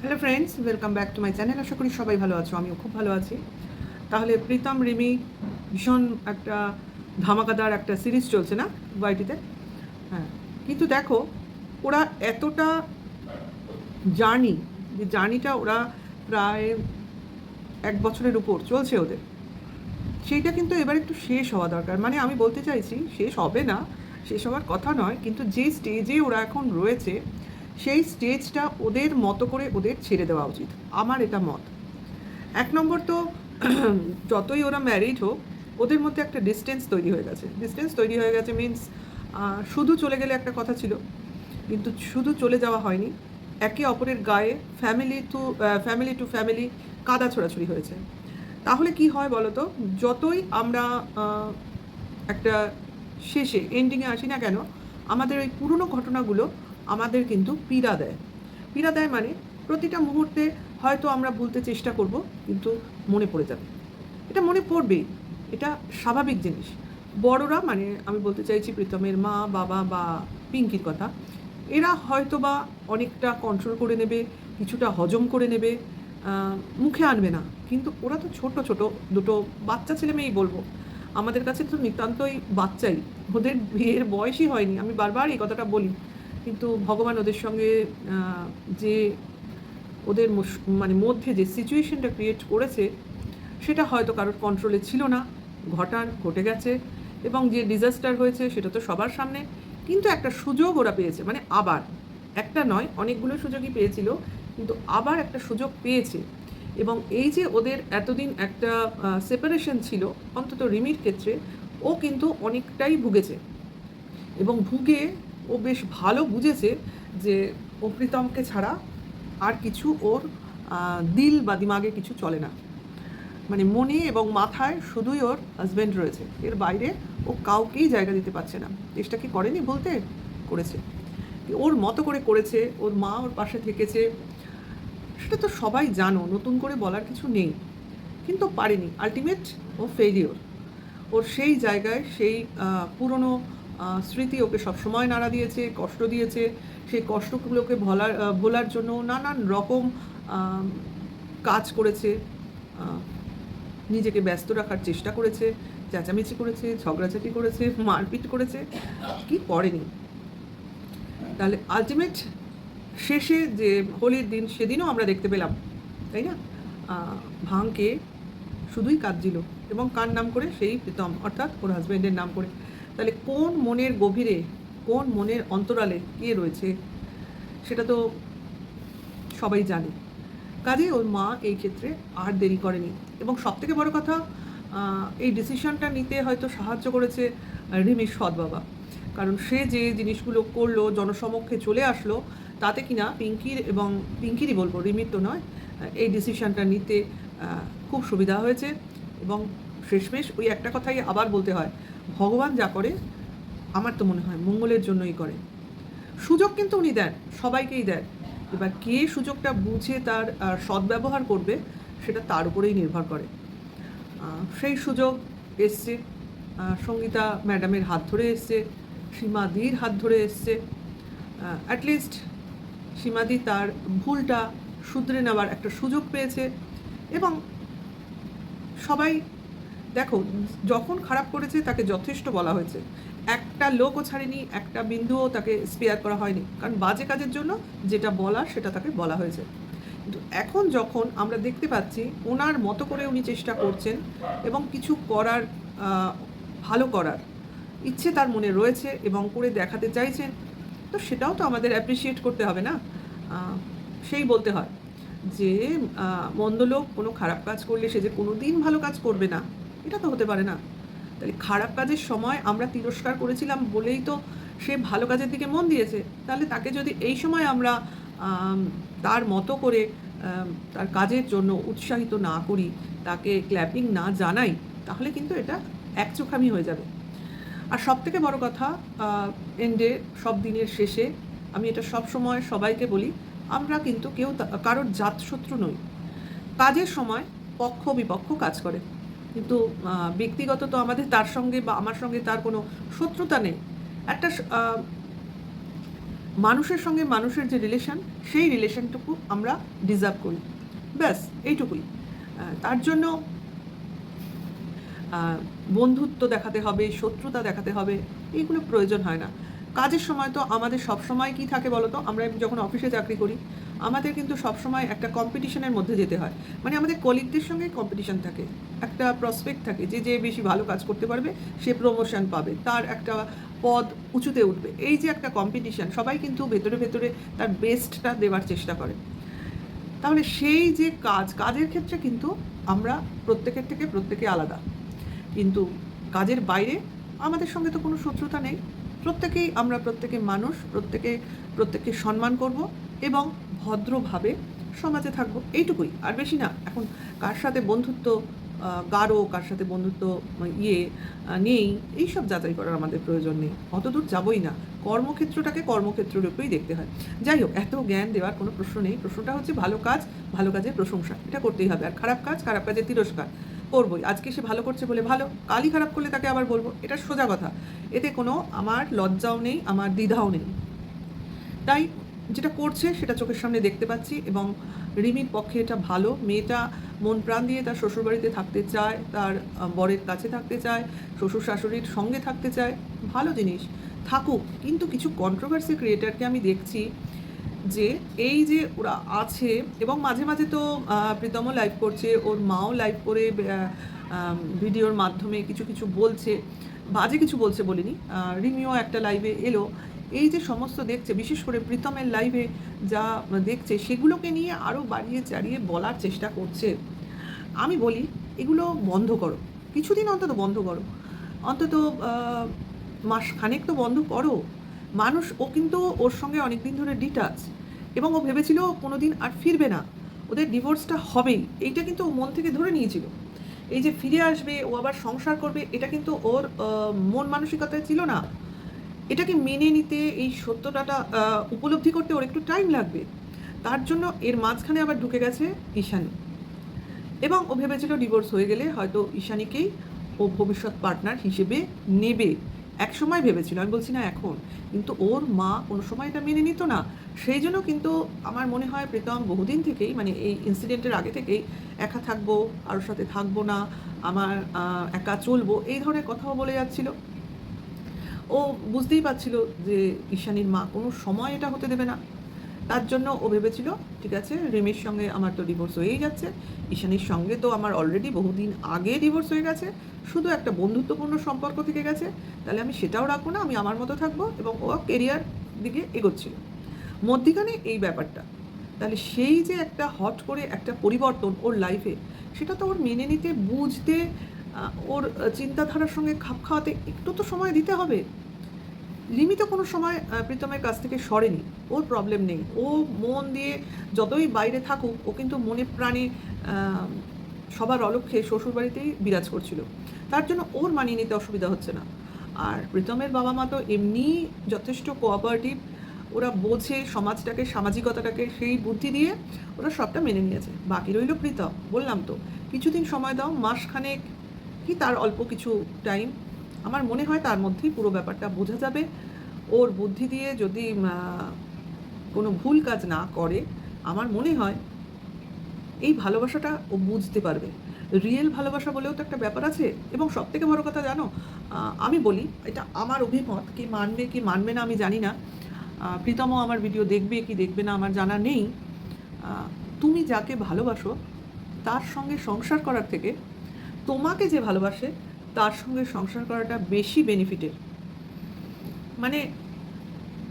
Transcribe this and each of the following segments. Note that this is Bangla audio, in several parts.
Hello friends, welcome back to my channel. আশা করি সবাই ভালো আছো, আমিও খুব ভালো আছি। তাহলে প্রীতম রিমি ভীষণ একটা ধামাকাদার একটা সিরিজ চলছে না ওয়াইটিতে? হ্যাঁ, কিন্তু দেখো ওরা এতটা যে জার্নিটা ওরা প্রায় 1 বছরের উপর চলছে ওদের, সেইটা কিন্তু এবার একটু শেষ হওয়া দরকার। মানে আমি বলতে চাইছি শেষ হবে না, শেষ হওয়ার কথা নয়, কিন্তু যে স্টেজে ওরা এখন রয়েছে সেই স্টেজটা ওদের মতো করে ওদের ছেড়ে দেওয়া উচিত, আমার এটা মত। 1 নম্বর তো যতই ওরা ম্যারিড হোক, ওদের মধ্যে একটা ডিস্টেন্স তৈরি হয়ে গেছে। ডিস্টেন্স তৈরি হয়ে গেছে মিনস শুধু চলে গেলে একটা কথা ছিল, কিন্তু শুধু চলে যাওয়া হয়নি, একে অপরের গায়ে ফ্যামিলি টু ফ্যামিলি কাদা ছোড়াছুড়ি হয়েছে। তাহলে কি হয় বলো তো, যতই আমরা একটা শেষে এন্ডিংয়ে আসি না কেন, আমাদের ওই পুরনো ঘটনাগুলো আমাদের কিন্তু পীড়া দেয়। পীড়া দেয় মানে প্রতিটা মুহূর্তে হয়তো আমরা ভুলতে চেষ্টা করব, কিন্তু মনে পড়ে যাবে। এটা মনে পড়বেই, এটা স্বাভাবিক জিনিস। বড়রা মানে আমি বলতে চাইছি প্রীতমের মা বাবা বা পিঙ্কির কথা, এরা হয়তো বা অনেকটা কন্ট্রোল করে নেবে, কিছুটা হজম করে নেবে, মুখে আনবে না। কিন্তু ওরা তো ছোট ছোট দুটো বাচ্চা ছেলে মেয়েই বলবো, আমাদের কাছে তো নিতান্তই বাচ্চাই, ওদের বিয়ের বয়সই হয়নি। আমি বারবার এই কথাটা বলি, কিন্তু ভগবান ওদের সঙ্গে যে ওদের মানে মধ্যে যে সিচুয়েশনটা ক্রিয়েট করেছে, সেটা হয়তো কারোর কন্ট্রোলে ছিল না, ঘটে গেছে। এবং যে ডিজাস্টার হয়েছে সেটা তো সবার সামনে। কিন্তু একটা সুযোগ ওরা পেয়েছে, মানে আবার একটা নয়, অনেকগুলো সুযোগই পেয়েছিল, কিন্তু আবার একটা সুযোগ পেয়েছে। এবং এই যে ওদের এতদিন একটা সেপারেশন ছিল, অন্তত রিমির ক্ষেত্রে ও কিন্তু অনেকটাই ভুগেছে। এবং ভুগে ও বেশ ভালো বুঝেছে যে ও প্রীতমকে ছাড়া আর কিছু ওর দিল বা দিমাগে কিছু চলে না। মানে মনে এবং মাথায় শুধুই ওর হাজব্যান্ড রয়েছে, এর বাইরে ও কাউকেই জায়গা দিতে পারছে না। চেষ্টা কি করেনি বলতে? করেছে, ওর মতো করে করেছে, ওর মা ওর পাশে থেকেছে, সেটা তো সবাই জানো, নতুন করে বলার কিছু নেই। কিন্তু পারেনি, আলটিমেট ও ফেইলিওর। ওর সেই জায়গায় সেই পুরনো স্মৃতি ওকে সবসময় নাড়া দিয়েছে, কষ্ট দিয়েছে। সেই কষ্টগুলোকে ভোলার জন্য নানান রকম কাজ করেছে, নিজেকে ব্যস্ত রাখার চেষ্টা করেছে, চেঁচামেচি করেছে, ঝগড়াঝাটি করেছে, মারপিট করেছে, কি করেনি? তাহলে আলটিমেট শেষে যে হোলির দিন, সেদিনও আমরা দেখতে পেলাম, তাই না, ভাঙকে শুধুই কাঁদছিল, এবং কার নাম করে? সেই প্রীতম, অর্থাৎ ওর হাজব্যান্ডের নাম করে। তাহলে কোন মনের গভীরে, কোন মনের অন্তরালে কে রয়েছে সেটা তো সবাই জানে। কাজেই ওর মা এই ক্ষেত্রে আর দেরি করেনি। এবং সবথেকে বড় কথা, এই ডিসিশনটা নিতে হয়তো সাহায্য করেছে রিমির সৎ বাবা। কারণ সে যে জিনিসগুলো করলো, জনসমক্ষে চলে আসলো, তাতে কিনা পিঙ্কিরই বলবো, রিমির তো নয়, এই ডিসিশনটা নিতে খুব সুবিধা হয়েছে। এবং শেষমেশ ওই একটা কথাই আবার বলতে হয়, ভগবান যা করে আমার তো মনে হয় মঙ্গলের জন্যই করে। সুযোগ কিন্তু উনি দেন, সবাইকেই দেন। এবার কে সুযোগটা বুঝে তার সদ্ব্যবহার করবে, সেটা তার উপরেই নির্ভর করে। সেই সুযোগ এসছে, সঙ্গীতা ম্যাডামের হাত ধরে এসছে, সীমাদির হাত ধরে এসছে। অ্যাটলিস্ট সীমাদি তার ভুলটা শুধরে নেওয়ার একটা সুযোগ পেয়েছে। এবং সবাই দেখো, যখন খারাপ করেছে তাকে যথেষ্ট বলা হয়েছে, একটা লোকও ছাড়েনি, একটা বিন্দুও তাকে স্পেয়ার করা হয়নি, কারণ বাজে কাজের জন্য যেটা বলার সেটা তাকে বলা হয়েছে। কিন্তু এখন যখন আমরা দেখতে পাচ্ছি ওনার মতো করে উনি চেষ্টা করছেন এবং কিছু করার, ভালো করার ইচ্ছে তার মনে রয়েছে এবং করে দেখাতে চাইছেন, তো সেটাও তো আমাদের অ্যাপ্রিসিয়েট করতে হবে না? সেই বলতে হয় যে মন্দ লোক কোনো খারাপ কাজ করলে সে যে কোনো দিন ভালো কাজ করবে না, এটা তো হতে পারে না। তাহলে খারাপ কাজের সময় আমরা তিরস্কার করেছিলাম বলেই তো সে ভালো কাজের দিকে মন দিয়েছে। তাহলে তাকে যদি এই সময় আমরা তার মতো করে তার কাজের জন্য উৎসাহিত না করি, তাকে ক্ল্যাপিং না জানাই, তাহলে কিন্তু এটা একচোখামি হয়ে যাবে। আর সবথেকে বড় কথা, এন্ডে, সব দিনের শেষে আমি এটা সব সময় সবাইকে বলি, আমরা কিন্তু কেউ কারোর জাতশত্রু নই। কাজের সময় পক্ষ বিপক্ষ কাজ করে, কিন্তু ব্যক্তিগত তো আমাদের তার সঙ্গে বা আমার সঙ্গে তার কোনো শত্রুতা নেই। একটা মানুষের সঙ্গে মানুষের যে রিলেশন, সেই রিলেশনটুকু আমরা ডিজার্ভ করি, ব্যাস এইটুকুই। তার জন্য বন্ধুত্ব দেখাতে হবে, শত্রুতা দেখাতে হবে, এইগুলো প্রয়োজন হয় না। কাজের সময় তো আমাদের সবসময় কী থাকে বলো তো, আমরা যখন অফিসে চাকরি করি আমাদের কিন্তু সবসময় একটা কম্পিটিশনের মধ্যে যেতে হয়, মানে আমাদের কলিগদের সঙ্গে কম্পিটিশন থাকে, একটা প্রসপেক্ট থাকে যে যে বেশি ভালো কাজ করতে পারবে সে প্রমোশন পাবে, তার একটা পদ উঁচুতে উঠবে, এই যে একটা কম্পিটিশন, সবাই কিন্তু ভেতরে ভেতরে তার বেস্টটা দেওয়ার চেষ্টা করে। তাহলে সেই যে কাজের ক্ষেত্রে কিন্তু আমরা প্রত্যেকের থেকে প্রত্যেকে আলাদা, কিন্তু কাজের বাইরে আমাদের সঙ্গে তো কোনো শত্রুতা নেই, আমরা প্রত্যেকে মানুষ, প্রত্যেককে সম্মান করব এবং ভদ্রভাবে সমাজে থাকবো, এইটুকুই, আর বেশি না। এখন কার সাথে বন্ধুত্ব গাঢ়, কার সাথে বন্ধুত্ব নেই, এইসব যাচাই করার আমাদের প্রয়োজন নেই, অত দূর যাবই না। কর্মক্ষেত্রটাকে কর্মক্ষেত্ররূপেই দেখতে হয়। যাই হোক, এত জ্ঞান দেওয়ার কোনো প্রশ্ন নেই। প্রশ্নটা হচ্ছে ভালো কাজের প্রশংসা, এটা করতেই হবে, আর খারাপ কাজের তিরস্কার করবই। আজকে সে ভালো করছে বলে ভালো, কালই খারাপ করলে তাকে আবার বলবো, এটা সোজা কথা। এতে কোনো আমার লজ্জাও নেই, আমার দ্বিধাও নেই। তাই যেটা করছে সেটা চোখের সামনে দেখতে পাচ্ছি, এবং রিমির পক্ষে এটা ভালো। মেয়েটা মন প্রাণ দিয়ে তার শ্বশুরবাড়িতে থাকতে চায়, তার বরের কাছে থাকতে চায়, শ্বশুর শাশুড়ির সঙ্গে থাকতে চায়, ভালো জিনিস, থাকুক। কিন্তু কিছু কন্ট্রোভার্সি ক্রিয়েটারকে আমি দেখছি যে এই যে ওরা আছে, এবং মাঝে মাঝে তো প্রীতমও লাইভ করছে, ওর মাও লাইভ করে ভিডিওর মাধ্যমে কিছু কিছু বলছে, বাজে কিছু বলছে বলিনি, রিমিও একটা লাইভে এলো, এই যে সমস্ত দেখছে, বিশেষ করে প্রীতমের লাইভে যা দেখছে সেগুলোকে নিয়ে আরও বাড়িয়ে চাড়িয়ে বলার চেষ্টা করছে। আমি বলি এগুলো বন্ধ করো, কিছুদিন অন্তত বন্ধ করো, অন্তত মাস খানেক তো বন্ধ করো। ও কিন্তু ওর সঙ্গে অনেক দিন ধরে ডিটাচ, এবং ও ভেবেছিল কোনো দিন আর ফিরবে না, ওদের ডিভোর্সটা হবেই, এইটা কিন্তু ও মন থেকে ধরে নিয়েছিল। এই যে ফিরে আসবে, ও আবার সংসার করবে, এটা কিন্তু ওর মন মানসিকতায় ছিল না। এটাকে মেনে নিতে, এই সত্যটাটা উপলব্ধি করতে ওর একটু টাইম লাগবে। তার জন্য এর মাঝখানে আবার ঢুকে গেছে ঈশানী, এবং ও ভেবেছিল ডিভোর্স হয়ে গেলে হয়তো ঈশানীকেই ও ভবিষ্যৎ পার্টনার হিসেবে নেবে, এক সময় ভেবেছিল, আমি বলছি না এখন, কিন্তু ওর মা কোনো সময় এটা মেনে নিত না। সেই জন্য কিন্তু আমার মনে হয় প্রীতম বহুদিন থেকেই, মানে এই ইনসিডেন্টের আগে থেকেই একা থাকবো, কারোর সাথে থাকবো না, আমার একা চলবো, এই ধরনের কথাও বলে যাচ্ছিল। ও বুঝতেই পারছিল যে ঈশানীর মা কোনো সময় এটা হতে দেবে না, তার জন্য ও ভেবেছিল ঠিক আছে, রিমির সঙ্গে আমার তো ডিভোর্স হয়েই যাচ্ছে, ঈশানীর সঙ্গে তো আমার অলরেডি বহুদিন আগে ডিভোর্স হয়ে গেছে, শুধু একটা বন্ধুত্বপূর্ণ সম্পর্ক থেকে গেছে, তাহলে আমি সেটাও রাখবো না, আমি আমার মতো থাকবো, এবং ও কেরিয়ার দিকে এগোচ্ছিল মধ্যিখানে এই ব্যাপারটা। তাহলে সেই যে একটা হট করে একটা পরিবর্তন ওর লাইফে, সেটা তো ওর মেনে নিতে, বুঝতে, ওর চিন্তাধারার সঙ্গে খাপ খাওয়াতে একটু তো সময় দিতে হবে। রিমি তো কোনো সময় প্রীতমের কাছ থেকে সরেনি, ওর প্রবলেম নেই, ও মন দিয়ে যতই বাইরে থাকুক, ও কিন্তু মনে প্রাণে সবার অলক্ষ্যে শ্বশুরবাড়িতেই বিরাজ করছিল, তার জন্য ওর মানিয়ে নিতে অসুবিধা হচ্ছে না। আর প্রীতমের বাবা মা তো এমনি যথেষ্ট কোঅপারেটিভ, ওরা বোঝে সমাজটাকে, সামাজিকতাটাকে, সেই বুদ্ধি দিয়ে ওরা সবটা মেনে নিয়েছে। বাকি রইল প্রীতম, বললাম তো কিছুদিন সময় দাও, মাসখানেক কি তার অল্প কিছু টাইম, আমার মনে হয় তার মধ্যেই পুরো ব্যাপারটা বোঝা যাবে। ওর বুদ্ধি দিয়ে যদি কোনো ভুল কাজ না করে, আমার মনে হয় এই ভালোবাসাটা ও বুঝতে পারবে। রিয়েল ভালোবাসা বলেও তো একটা ব্যাপার আছে। এবং সবথেকে বড় কথা জানো, আমি বলি, এটা আমার অভিমত, কি মানবে কি মানবে না আমি জানি না, প্রীতমও আমার ভিডিও দেখবে কি দেখবে না আমার জানা নেই, তুমি যাকে ভালোবাসো তার সঙ্গে সংসার করার থেকে তোমাকে যে ভালোবাসে তার সঙ্গে সংসার করাটা বেশি বেনিফিটের। মানে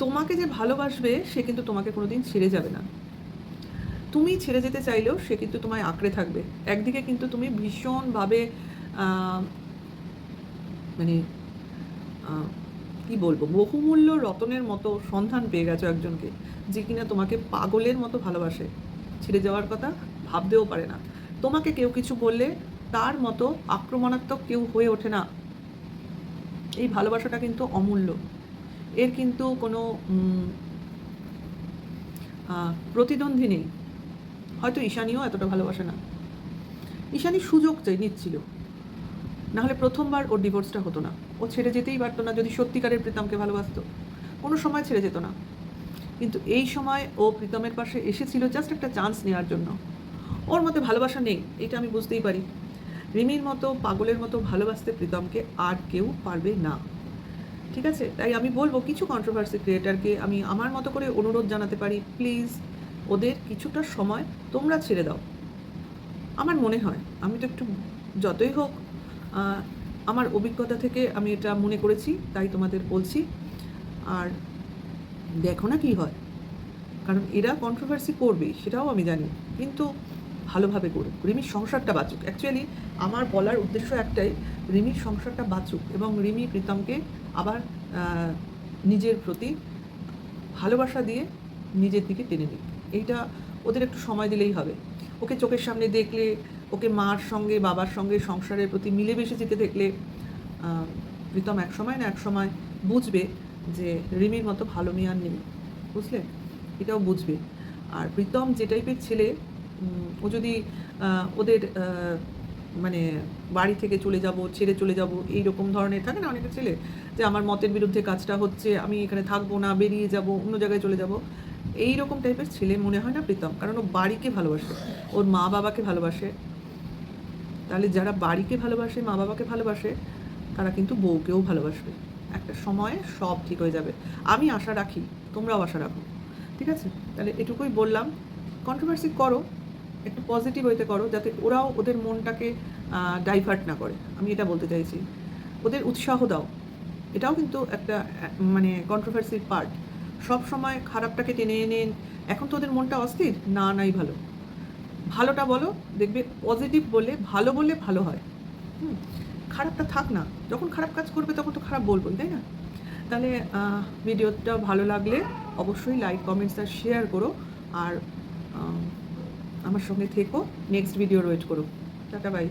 তোমাকে যে ভালোবাসবে সে কিন্তু তোমাকে কোনোদিন ছেড়ে যাবে না, তুমি ছেড়ে যেতে চাইলেও সে কিন্তু তোমায় আঁকড়ে থাকবে। একদিকে কিন্তু তুমি ভীষণভাবে মানে কি বলবো, বহুমূল্য রতনের মতো সন্ধান পেয়ে গেছো একজনকে, যে কিনা তোমাকে পাগলের মতো ভালোবাসে, ছেড়ে যাওয়ার কথা ভাবতেও পারে না। তোমাকে কেউ কিছু বললে তার মতো আক্রমণাত্মক কেউ হয়ে ওঠে না। এই ভালোবাসাটা কিন্তু অমূল্য, এর কিন্তু কোনো প্রতিদ্বন্দ্বী নেই। হয়তো ঈশানীও এতটা ভালোবাসে না, ঈশানী সুযোগ নিচ্ছিল, নাহলে প্রথমবার ওর ডিভোর্সটা হতো না, ও ছেড়ে যেতেই পারতো না। যদি সত্যিকারের প্রীতমকে ভালোবাসতো কোনো সময় ছেড়ে যেত না। কিন্তু এই সময় ও প্রীতমের পাশে এসেছিল জাস্ট একটা চান্স নেওয়ার জন্য। ওর মধ্যে ভালোবাসা নেই, এটা আমি বুঝতেই পারি। রিমির মতো পাগলের মতো ভালোবাসতে প্রীতমকে আর কেউ পারবে না, ঠিক আছে? তাই আমি বলবো কিছু কন্ট্রোভার্সি ক্রিয়েটারকে আমি আমার মতো করে অনুরোধ জানাতে পারি, প্লিজ ওদের কিছুটা সময় তোমরা ছেড়ে দাও। আমার মনে হয়, আমি তো একটু যতই হোক আমার অভিজ্ঞতা থেকে আমি এটা মনে করেছি, তাই তোমাদের বলছি। আর দেখো না কী হয়, কারণ এরা কন্ট্রোভার্সি করবেই, সেটাও আমি জানি, কিন্তু ভালোভাবে করুক, রিমির সংসারটা বাঁচুক। অ্যাকচুয়ালি আমার বলার উদ্দেশ্য একটাই, রিমির সংসারটা বাঁচুক এবং রিমি প্রীতমকে আবার নিজের প্রতি ভালোবাসা দিয়ে নিজের দিকে টেনে নিক। এইটা ওদের একটু সময় দিলেই হবে। ওকে চোখের সামনে দেখলে, ওকে মার সঙ্গে বাবার সঙ্গে সংসারের প্রতি মিলেমিশে যেতে দেখলে প্রীতম এক সময় বুঝবে যে রিমির মতো ভালো মেয়ে আর নেই, বুঝলে? এটাও বুঝবে। আর প্রীতম যে টাইপের ছেলে, ও যদি ওদের মানে বাড়ি থেকে চলে যাব, ছেড়ে চলে যাব, এইরকম ধরনের থাকে না অনেকের ছেলে, যে আমার মতের বিরুদ্ধে কাজটা হচ্ছে, আমি এখানে থাকবো না, বেরিয়ে যাব, অন্য জায়গায় চলে যাব, এই রকম টাইপের ছেলে মনে হয় না প্রীতম। কারণ ও বাড়িকে ভালোবাসে, ওর মা বাবাকে ভালোবাসে। তাহলে যারা বাড়িকে ভালোবাসে, মা বাবাকে ভালোবাসে, তারা কিন্তু বউকেও ভালোবাসবে। একটা সময়ে সব ঠিক হয়ে যাবে, আমি আশা রাখি, তোমরাও আশা রাখো, ঠিক আছে? তাহলে এটুকুই বললাম, কন্ট্রোভার্সি করো, একটু পজিটিভ হইতে করো, যাতে ওরাও ওদের মনটাকে ডাইভার্ট না করে, আমি এটা বলতে চাইছি। ওদের উৎসাহ দাও, এটাও কিন্তু একটা মানে কন্ট্রোভার্সির পার্ট। সব সময় খারাপটাকে টেনে এনে, এখন তো ওদের মনটা অস্থির, না নাই ভালো, ভালোটা বলো, দেখবে পজিটিভ বলে ভালো হয়। খারাপটা থাক না, যখন খারাপ কাজ করবে তখন তো খারাপ বলবোই, তাই না? তাহলে ভিডিওটা ভালো লাগলে অবশ্যই লাইক, কমেন্টস আর শেয়ার করো। আর আমার সঙ্গে থেকো, নেক্সট ভিডিওর ওয়েট করো। Tata, by.